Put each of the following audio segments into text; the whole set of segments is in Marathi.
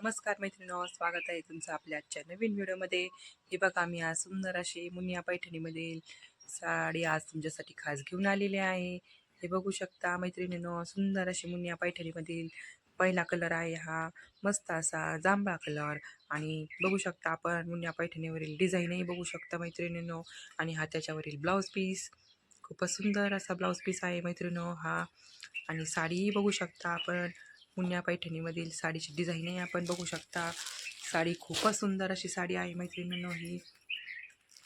नमस्कार मैत्रिणींनो, स्वागत आहे तुमचं आपल्या आजच्या नवीन व्हिडिओमध्ये. हे बघा, मी आज सुंदर अशी मुनिया पैठणीमधील साडी आज तुमच्यासाठी खास घेऊन आलेली आहे. हे बघू शकता मैत्रिणींनो, सुंदर अशी मुनिया पैठणीमधील पहिला कलर आहे हा मस्त असा जांभळा कलर. आणि बघू शकता आपण मुनिया पैठणीवरील डिझाईनही बघू शकता मैत्रिणींनो. आणि हा त्याच्यावरील ब्लाऊज पीस, खूपच सुंदर असा ब्लाऊज पीस आहे मैत्रिणींनो हा. आणि साडीही बघू शकता आपण, मुनिया पैठणीमधील साडीची डिझाईनही आपण बघू शकता. साडी खूपच सुंदर अशी साडी आहे मैत्रिणींनो ही.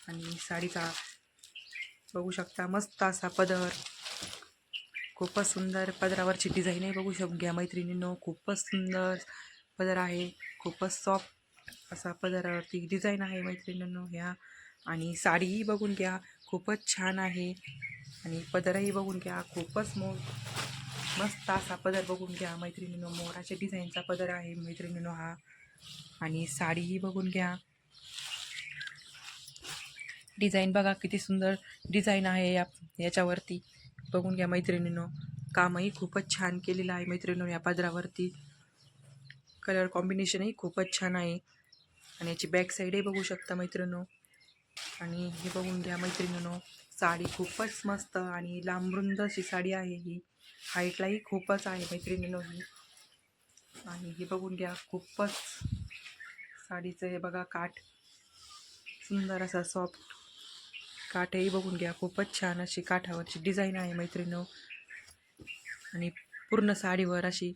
आणि साडीचा बघू शकता मस्त असा पदर, खूपच सुंदर पदरावरची डिझाईनही बघू घ्या मैत्रिणींनो. खूपच सुंदर पदर आहे, खूपच सॉफ्ट असा पदरावरती डिझाईन आहे मैत्रिणींनो ह्या. आणि साडीही बघून घ्या, खूपच छान आहे. आणि पदरही बघून घ्या, खूपच मस्त असा पदर बघून घ्या मैत्रिणींनो. मोराच्या डिझाईनचा पदर आहे मैत्रिणींनो हा. आणि साडीही बघून घ्या, डिझाईन बघा किती सुंदर डिझाईन आहे याच्यावरती. बघून घ्या मैत्रिणींनो, कामही खूपच छान केलेलं आहे मैत्रिणींनो या पदरावरती. कलर कॉम्बिनेशनही खूपच छान आहे. आणि याची बॅक साईडही बघू शकता मैत्रिणींनो. आणि हे बघून घ्या मैत्रिणींनो, साडी खूपच मस्त आणि लांबरुंद अशी साडी आहे ही. हाईटलाही खूपच आहे मैत्रिणींनो ही. आणि हे बघून घ्या, खूपच साडीचं हे बघा काठ, सुंदर असा सॉफ्ट काठही बघून घ्या, खूपच छान अशी काठावरची डिझाईन आहे मैत्रिणींनो. आणि पूर्ण साडीवर अशी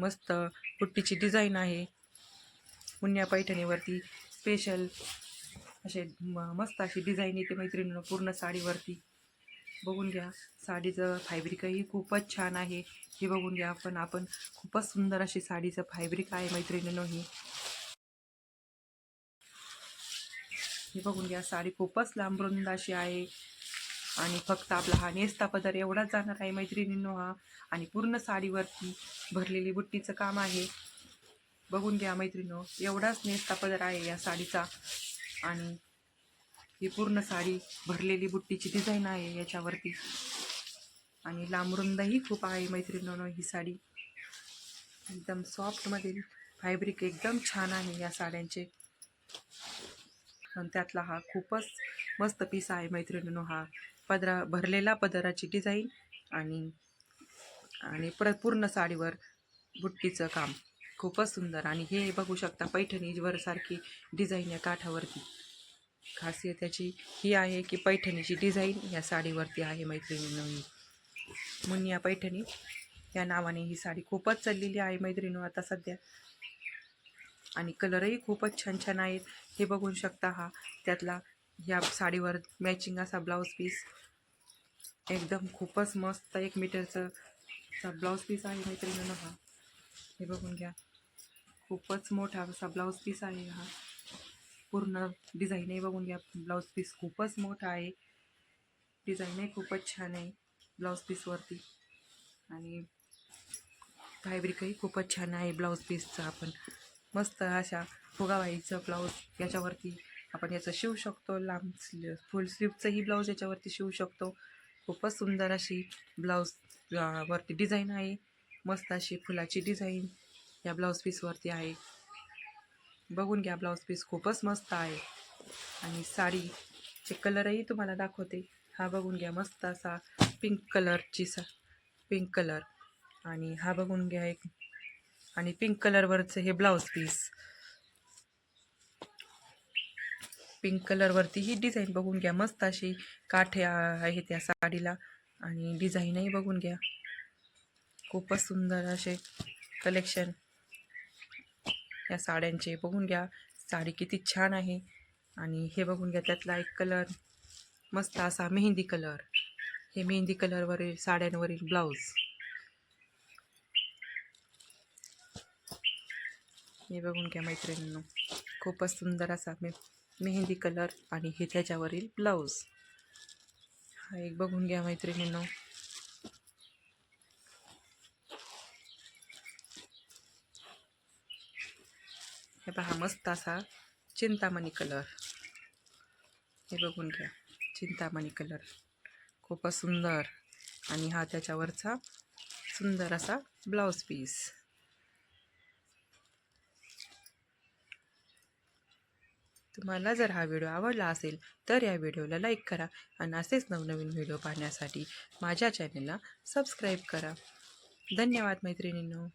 मस्त पुट्टीची डिझाईन आहे. मुनिया पैठणीवरती स्पेशल असे मस्त अशी डिझाईन येते मैत्रिणींनो पूर्ण साडीवरती. बघून घ्या, साडीचं फॅब्रिकही खूपच छान आहे. हे बघून घ्या आपण खूपच सुंदर अशी साडीचं फॅब्रिक आहे मैत्रिणींनो ही. हे बघून घ्या, साडी खूपच लांबरुंद अशी आहे. आणि फक्त आपला हा नेसता पदर एवढाच जाणार आहे मैत्रिणींनो हा. आणि पूर्ण साडीवरती भरलेली बुट्टीचं काम आहे. बघून घ्या मैत्रिणींनो, एवढाच नेसता पदर आहे या साडीचा. आणि ही पूर्ण साडी भरलेली बुट्टीची डिझाईन आहे याच्यावरती. आणि लांबरुंदही खूप आहे मैत्रिणींनो ही साडी. एकदम सॉफ्टमधील फॅब्रिक एकदम छान आहे या साड्यांचे. आणि त्यातला हा खूपच मस्त पीस आहे मैत्रिणींनो हा. भरलेला पदराची डिझाईन आणि आणि पूर्ण साडीवर बुट्टीचं काम खूपच सुंदर. आणि हे बघू शकता पैठणीवर सारखी डिझाईन या काठावरती. खासियत त्याची ही आहे की पैठणीची डिझाईन या साडीवरती आहे मैत्रिणींनो ही. मुनिया पैठणी या नावाने ही साडी खूपच चाललेली आहे मैत्रिणींनो आता सध्या. आणि कलरही खूपच छान छान आहेत. हे बघू शकता हा त्यातला ह्या साडीवर मॅचिंग असा ब्लाऊज पीस, एकदम खूपच मस्त 1 मीटरचा ब्लाऊज पीस आहे मैत्रिणींनो हा. हे बघून घ्या, खूपच मोठा असा ब्लाऊज पीस आहे हा. पूर्ण डिझाईनही बघून घ्या, ब्लाऊज पीस खूपच मोठा आहे. डिझाईनही खूपच छान आहे ब्लाऊज पीसवरती. आणि फॅब्रिकही खूपच छान आहे ब्लाऊज पीसचं. आपण मस्त अशा फुगाबाईचं ब्लाऊज याच्यावरती आपण याचं शिवू शकतो. लांब फुल स्लीवचंही ब्लाऊज याच्यावरती शिवू शकतो. खूपच सुंदर अशी ब्लाऊज वरती डिझाईन आहे. मस्त अशी फुलाची डिझाईन या ब्लाऊज पीसवरती आहे. बघून घ्या, ब्लाऊज पीस खूपच मस्त आहे. आणि साडीचे कलरही तुम्हाला दाखवते. हा बघून घ्या, मस्त असा पिंक कलर. आणि हा बघून घ्या एक, आणि पिंक कलरवरचं हे ब्लाऊज पीस. पिंक कलरवरती ही डिझाईन बघून घ्या, मस्त अशी काठे आहेत त्या साडीला. आणि डिझाईनही बघून घ्या, खूपच सुंदर असे कलेक्शन या साड्यांचे. बघून घ्या, साडी किती छान आहे. आणि हे बघून घ्या, त्यातला एक कलर मस्त असा मेहंदी कलर. हे मेहंदी कलरवरील साड्यांवरील ब्लाऊज. हे बघून घ्या मैत्रिणींनो, खूपच सुंदर असा मेहंदी कलर. आणि हे त्याच्यावरील ब्लाऊज. हा एक बघून घ्या मैत्रिणींनो. हे पहा, मस्त असा चिंतामणी कलर. हे बघून घ्या, चिंतामणी कलर खूपच सुंदर. आणि हा त्याच्यावरचा सुंदर असा ब्लाऊज पीस. तुम्हाला जर हा व्हिडिओ आवडला असेल तर या व्हिडिओला लाईक करा आणि असेच नवनवीन व्हिडिओ पाहण्यासाठी माझ्या चॅनलला सबस्क्राईब करा. धन्यवाद मैत्रिणींनो.